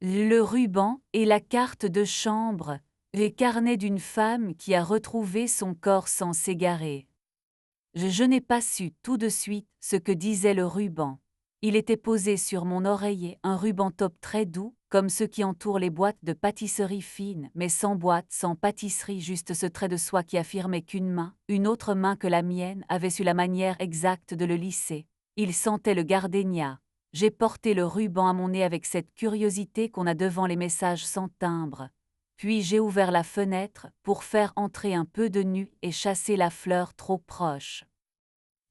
Le ruban et la carte de chambre, les carnets d'une femme qui a retrouvé son corps sans s'égarer. Je n'ai pas su tout de suite ce que disait le ruban. Il était posé sur mon oreiller, un ruban taupe très doux, comme ceux qui entourent les boîtes de pâtisserie fine, mais sans boîte, sans pâtisserie, juste ce trait de soie qui affirmait qu'une main, une autre main que la mienne, avait su la manière exacte de le lisser. Il sentait le gardénia. J'ai porté le ruban à mon nez avec cette curiosité qu'on a devant les messages sans timbre. Puis j'ai ouvert la fenêtre pour faire entrer un peu de nu et chasser la fleur trop proche.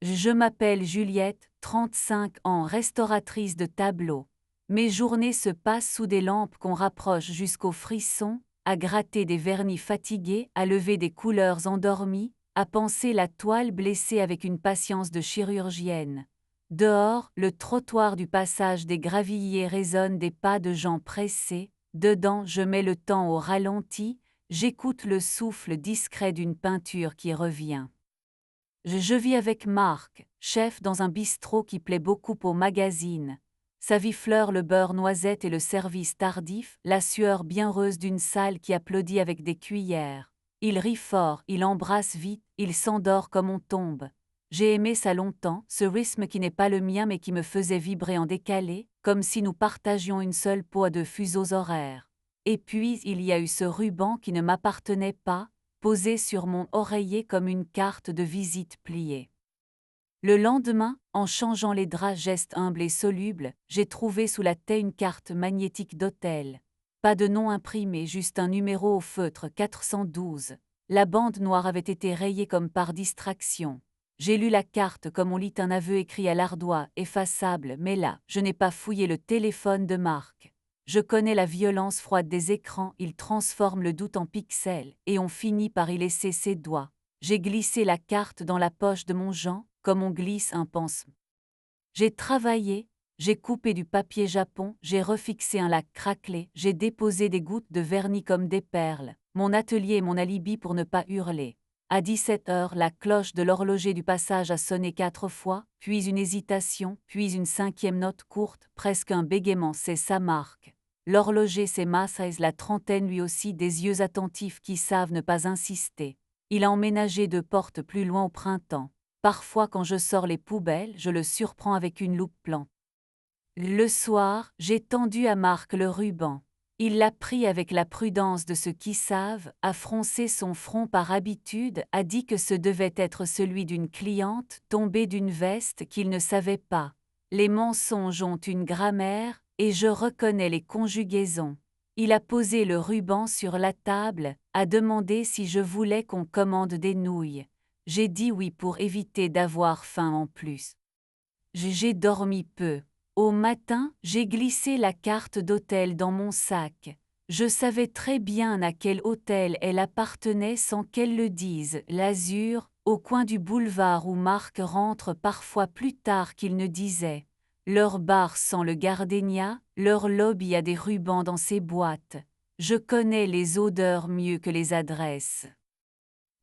Je m'appelle Juliette, 35 ans, restauratrice de tableaux. Mes journées se passent sous des lampes qu'on rapproche jusqu'au frisson, à gratter des vernis fatigués, à lever des couleurs endormies, à panser la toile blessée avec une patience de chirurgienne. Dehors, le trottoir du passage des Gravilliers résonne des pas de gens pressés. Dedans, je mets le temps au ralenti, j'écoute le souffle discret d'une peinture qui revient. Je vis avec Marc, chef dans un bistrot qui plaît beaucoup au magazine. Sa vie fleure le beurre noisette et le service tardif, la sueur bienheureuse d'une salle qui applaudit avec des cuillères. Il rit fort, il embrasse vite, il s'endort comme on tombe. J'ai aimé ça longtemps, ce rythme qui n'est pas le mien mais qui me faisait vibrer en décalé, comme si nous partagions une seule peau à deux fuseaux horaires. Et puis il y a eu ce ruban qui ne m'appartenait pas, posé sur mon oreiller comme une carte de visite pliée. Le lendemain, en changeant les draps, geste humble et soluble, j'ai trouvé sous la taie une carte magnétique d'hôtel. Pas de nom imprimé, juste un numéro au feutre 412. La bande noire avait été rayée comme par distraction. J'ai lu la carte comme on lit un aveu écrit à l'ardoise, effaçable, mais là, je n'ai pas fouillé le téléphone de Marc. Je connais la violence froide des écrans, ils transforment le doute en pixels, et on finit par y laisser ses doigts. J'ai glissé la carte dans la poche de mon Jean, comme on glisse un pansement. J'ai travaillé, j'ai coupé du papier japon, j'ai refixé un lac craquelé, j'ai déposé des gouttes de vernis comme des perles, mon atelier est mon alibi pour ne pas hurler. À 17 heures, la cloche de l'horloger du passage a sonné 4 fois, puis une hésitation, puis une cinquième note courte, presque un bégaiement, c'est sa marque. L'horloger c'est Massais, la trentaine lui aussi, des yeux attentifs qui savent ne pas insister. Il a emménagé 2 portes plus loin au printemps. Parfois quand je sors les poubelles, je le surprends avec une loupe plante. Le soir, j'ai tendu à Marc le ruban. Il l'a pris avec la prudence de ceux qui savent, a froncé son front par habitude, a dit que ce devait être celui d'une cliente tombée d'une veste qu'il ne savait pas. Les mensonges ont une grammaire, et je reconnais les conjugaisons. Il a posé le ruban sur la table, a demandé si je voulais qu'on commande des nouilles. J'ai dit oui pour éviter d'avoir faim en plus. J'ai dormi peu. Au matin, j'ai glissé la carte d'hôtel dans mon sac. Je savais très bien à quel hôtel elle appartenait sans qu'elle le dise, l'Azur, au coin du boulevard où Marc rentre parfois plus tard qu'il ne disait. Leur bar sent le gardénia, leur lobby a des rubans dans ses boîtes. Je connais les odeurs mieux que les adresses.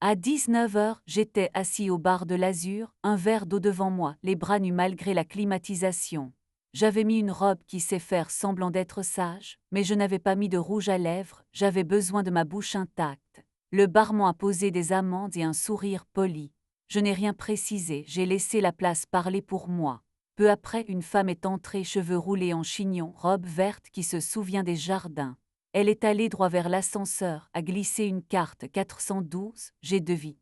À 19 heures, j'étais assis au bar de l'Azur, un verre d'eau devant moi, les bras nus malgré la climatisation. J'avais mis une robe qui sait faire semblant d'être sage, mais je n'avais pas mis de rouge à lèvres, j'avais besoin de ma bouche intacte. Le barman a posé des amandes et un sourire poli. Je n'ai rien précisé, j'ai laissé la place parler pour moi. Peu après, une femme est entrée, cheveux roulés en chignon, robe verte qui se souvient des jardins. Elle est allée droit vers l'ascenseur, a glissé une carte 412, j'ai deviné.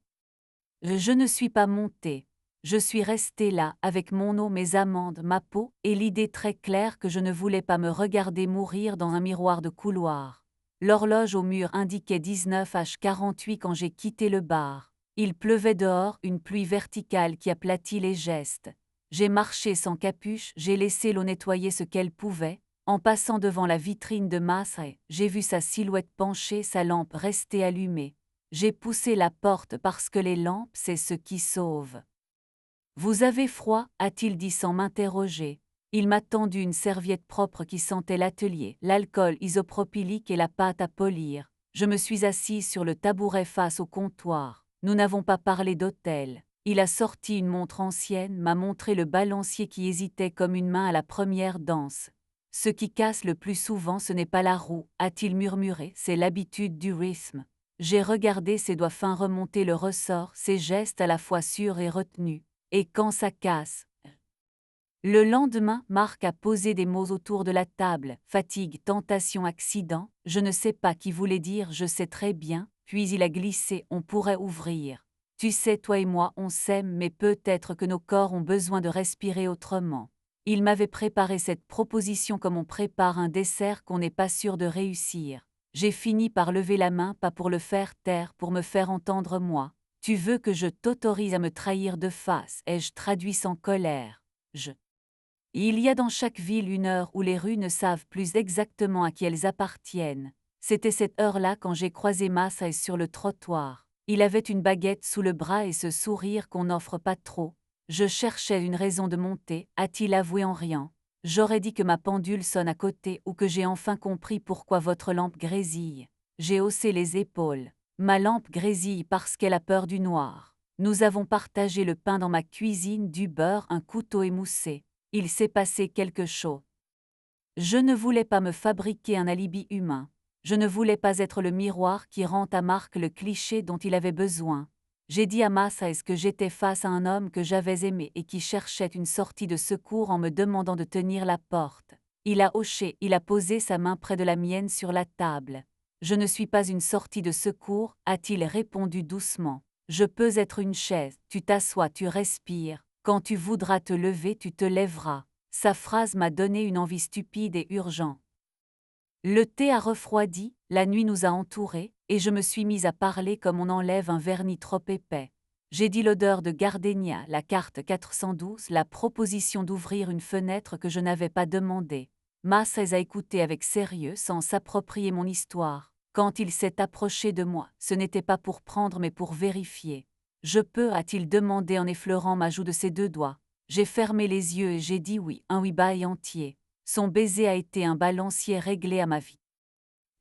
Je ne suis pas montée. Je suis restée là, avec mon eau, mes amandes, ma peau, et l'idée très claire que je ne voulais pas me regarder mourir dans un miroir de couloir. L'horloge au mur indiquait 19h48 quand j'ai quitté le bar. Il pleuvait dehors, une pluie verticale qui aplatit les gestes. J'ai marché sans capuche, j'ai laissé l'eau nettoyer ce qu'elle pouvait. En passant devant la vitrine de Masre, j'ai vu sa silhouette penchée, sa lampe restée allumée. J'ai poussé la porte parce que les lampes, c'est ce qui sauve. Vous avez froid, a-t-il dit sans m'interroger. Il m'a tendu une serviette propre qui sentait l'atelier, l'alcool isopropylique et la pâte à polir. Je me suis assise sur le tabouret face au comptoir. Nous n'avons pas parlé d'hôtel. Il a sorti une montre ancienne, m'a montré le balancier qui hésitait comme une main à la première danse. Ce qui casse le plus souvent ce n'est pas la roue, a-t-il murmuré, c'est l'habitude du rythme. J'ai regardé ses doigts fins remonter le ressort, ses gestes à la fois sûrs et retenus. Et quand ça casse. Le lendemain, Marc a posé des mots autour de la table, fatigue, tentation, accident, je ne sais pas qui voulait dire je sais très bien, puis il a glissé, on pourrait ouvrir. Tu sais, toi et moi, on s'aime, mais peut-être que nos corps ont besoin de respirer autrement. Il m'avait préparé cette proposition comme on prépare un dessert qu'on n'est pas sûr de réussir. J'ai fini par lever la main, pas pour le faire taire, pour me faire entendre moi. Tu veux que je t'autorise à me trahir de face, ai-je traduit sans colère. Il y a dans chaque ville une heure où les rues ne savent plus exactement à qui elles appartiennent. C'était cette heure-là quand j'ai croisé Maasai sur le trottoir. Il avait une baguette sous le bras et ce sourire qu'on n'offre pas trop. Je cherchais une raison de monter, a-t-il avoué en riant. J'aurais dit que ma pendule sonne à côté ou que j'ai enfin compris pourquoi votre lampe grésille. J'ai haussé les épaules. Ma lampe grésille parce qu'elle a peur du noir. Nous avons partagé le pain dans ma cuisine, du beurre, un couteau émoussé. Il s'est passé quelque chose. Je ne voulais pas me fabriquer un alibi humain. Je ne voulais pas être le miroir qui rend à Marc le cliché dont il avait besoin. J'ai dit à Maasai que j'étais face à un homme que j'avais aimé et qui cherchait une sortie de secours en me demandant de tenir la porte. Il a hoché, il a posé sa main près de la mienne sur la table. Je ne suis pas une sortie de secours, a-t-il répondu doucement. Je peux être une chaise, tu t'assois, tu respires. Quand tu voudras te lever, tu te lèveras. Sa phrase m'a donné une envie stupide et urgente. Le thé a refroidi, la nuit nous a entourés, et je me suis mise à parler comme on enlève un vernis trop épais. J'ai dit l'odeur de gardénia, la carte 412, la proposition d'ouvrir une fenêtre que je n'avais pas demandée. Maasai a écouté avec sérieux sans s'approprier mon histoire. Quand il s'est approché de moi, ce n'était pas pour prendre mais pour vérifier. Je peux, a-t-il demandé en effleurant ma joue de ses deux doigts. J'ai fermé les yeux et j'ai dit oui, un oui bas et entier. Son baiser a été un balancier réglé à ma vie.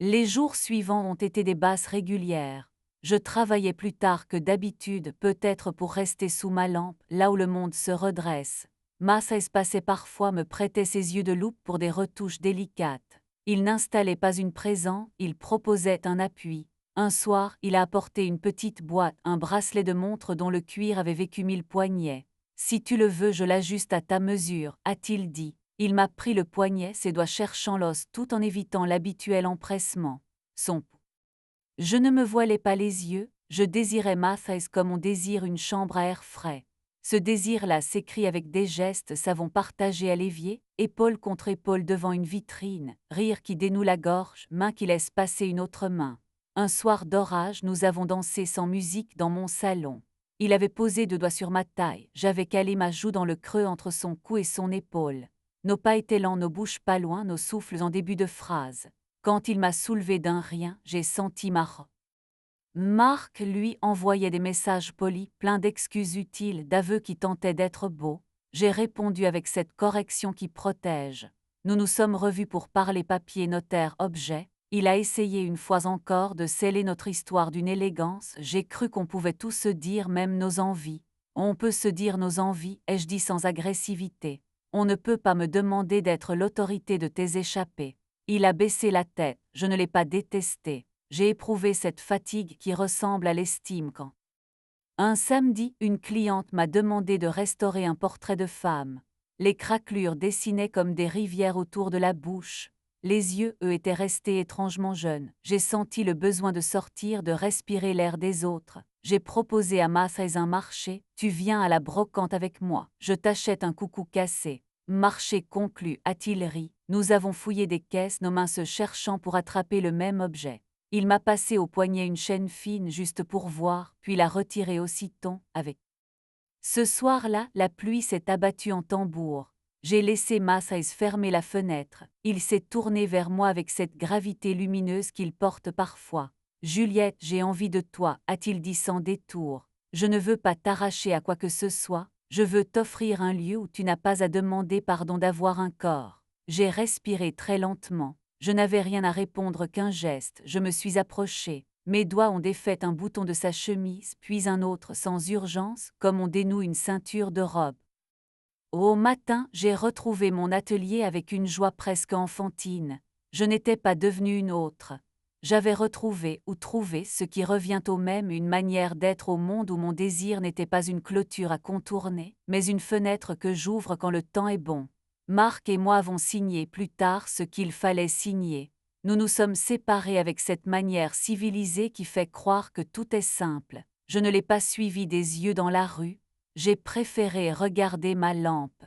Les jours suivants ont été des basses régulières. Je travaillais plus tard que d'habitude, peut-être pour rester sous ma lampe, là où le monde se redresse. Maasai passait parfois me prêtait ses yeux de loupe pour des retouches délicates. Il n'installait pas une présence, il proposait un appui. Un soir, il a apporté une petite boîte, un bracelet de montre dont le cuir avait vécu 1000 poignets. Si tu le veux, je l'ajuste à ta mesure, a-t-il dit. Il m'a pris le poignet, ses doigts cherchant l'os tout en évitant l'habituel empressement. Son pouls. Je ne me voilais pas les yeux, je désirais Maasai comme on désire une chambre à air frais. Ce désir-là s'écrit avec des gestes savons partagés à l'évier, épaule contre épaule devant une vitrine, rire qui dénoue la gorge, main qui laisse passer une autre main. Un soir d'orage, nous avons dansé sans musique dans mon salon. Il avait posé deux doigts sur ma taille, j'avais calé ma joue dans le creux entre son cou et son épaule. Nos pas étaient lents, nos bouches pas loin, nos souffles en début de phrase. Quand il m'a soulevé d'un rien, j'ai senti ma robe. Marc, lui, envoyait des messages polis, pleins d'excuses utiles, d'aveux qui tentaient d'être beaux. J'ai répondu avec cette correction qui protège. Nous nous sommes revus pour parler papier, notaire, objet. Il a essayé une fois encore de sceller notre histoire d'une élégance. J'ai cru qu'on pouvait tout se dire, même nos envies. On peut se dire nos envies, ai-je dit sans agressivité. On ne peut pas me demander d'être l'autorité de tes échappées. Il a baissé la tête, je ne l'ai pas détesté. J'ai éprouvé cette fatigue qui ressemble à l'estime quand. Un samedi, une cliente m'a demandé de restaurer un portrait de femme. Les craquelures dessinaient comme des rivières autour de la bouche. Les yeux, eux, étaient restés étrangement jeunes. J'ai senti le besoin de sortir, de respirer l'air des autres. J'ai proposé à Maasai un marché. Tu viens à la brocante avec moi. Je t'achète un coucou cassé. Marché conclu, a-t-il ri. Nous avons fouillé des caisses, nos mains se cherchant pour attraper le même objet. Il m'a passé au poignet une chaîne fine juste pour voir, puis l'a retirée aussitôt, avec. Ce soir-là, la pluie s'est abattue en tambour. J'ai laissé Maasai fermer la fenêtre. Il s'est tourné vers moi avec cette gravité lumineuse qu'il porte parfois. Juliette, j'ai envie de toi, a-t-il dit sans détour. Je ne veux pas t'arracher à quoi que ce soit, je veux t'offrir un lieu où tu n'as pas à demander pardon d'avoir un corps. J'ai respiré très lentement. Je n'avais rien à répondre qu'un geste, je me suis approchée. Mes doigts ont défait un bouton de sa chemise, puis un autre sans urgence, comme on dénoue une ceinture de robe. Au matin, j'ai retrouvé mon atelier avec une joie presque enfantine. Je n'étais pas devenue une autre. J'avais retrouvé ou trouvé ce qui revient au même, une manière d'être au monde où mon désir n'était pas une clôture à contourner, mais une fenêtre que j'ouvre quand le temps est bon. Marc et moi avons signé plus tard ce qu'il fallait signer. Nous nous sommes séparés avec cette manière civilisée qui fait croire que tout est simple. Je ne l'ai pas suivi des yeux dans la rue, j'ai préféré regarder ma lampe.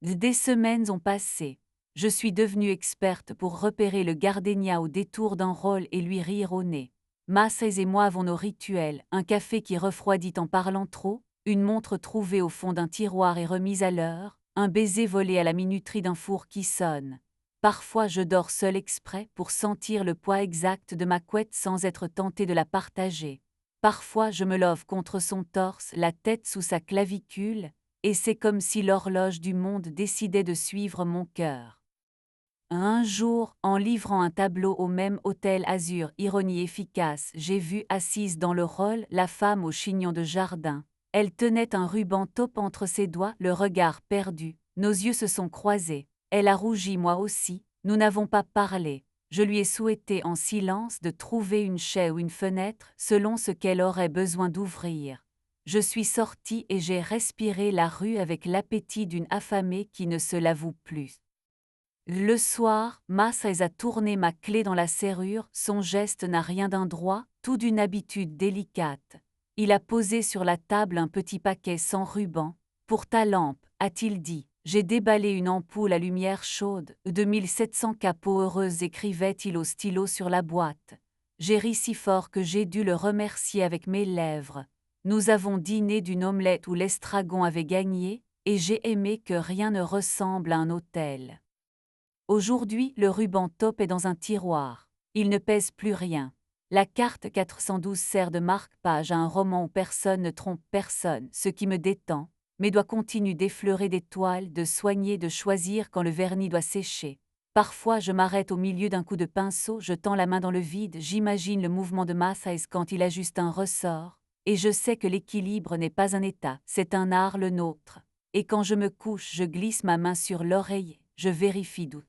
Des semaines ont passé. Je suis devenue experte pour repérer le gardénia au détour d'un rôle et lui rire au nez. Massez et moi avons nos rituels, un café qui refroidit en parlant trop, une montre trouvée au fond d'un tiroir et remise à l'heure, un baiser volé à la minuterie d'un four qui sonne. Parfois je dors seule exprès pour sentir le poids exact de ma couette sans être tentée de la partager. Parfois je me love contre son torse, la tête sous sa clavicule, et c'est comme si l'horloge du monde décidait de suivre mon cœur. Un jour, en livrant un tableau au même hôtel Azur, ironie efficace, j'ai vu assise dans le rôle la femme au chignon de jardin. Elle tenait un ruban taupe entre ses doigts, le regard perdu. Nos yeux se sont croisés. Elle a rougi, moi aussi. Nous n'avons pas parlé. Je lui ai souhaité en silence de trouver une chaise ou une fenêtre selon ce qu'elle aurait besoin d'ouvrir. Je suis sortie et j'ai respiré la rue avec l'appétit d'une affamée qui ne se l'avoue plus. Le soir, Massez a tourné ma clé dans la serrure, son geste n'a rien d'un droit, tout d'une habitude délicate. Il a posé sur la table un petit paquet sans ruban. Pour ta lampe, a-t-il dit. J'ai déballé une ampoule à lumière chaude, 2700 capots heureuses, écrivait-il au stylo sur la boîte. J'ai ri si fort que j'ai dû le remercier avec mes lèvres. Nous avons dîné d'une omelette où l'estragon avait gagné, et j'ai aimé que rien ne ressemble à un hôtel. Aujourd'hui, le ruban taupe est dans un tiroir. Il ne pèse plus rien. La carte 412 sert de marque-page à un roman où personne ne trompe personne, ce qui me détend. Mes doigts continuent d'effleurer des toiles, de soigner, de choisir quand le vernis doit sécher. Parfois, je m'arrête au milieu d'un coup de pinceau, je tends la main dans le vide, j'imagine le mouvement de Massez quand il ajuste un ressort, et je sais que l'équilibre n'est pas un état, c'est un art le nôtre. Et quand je me couche, je glisse ma main sur l'oreiller, je vérifie d'où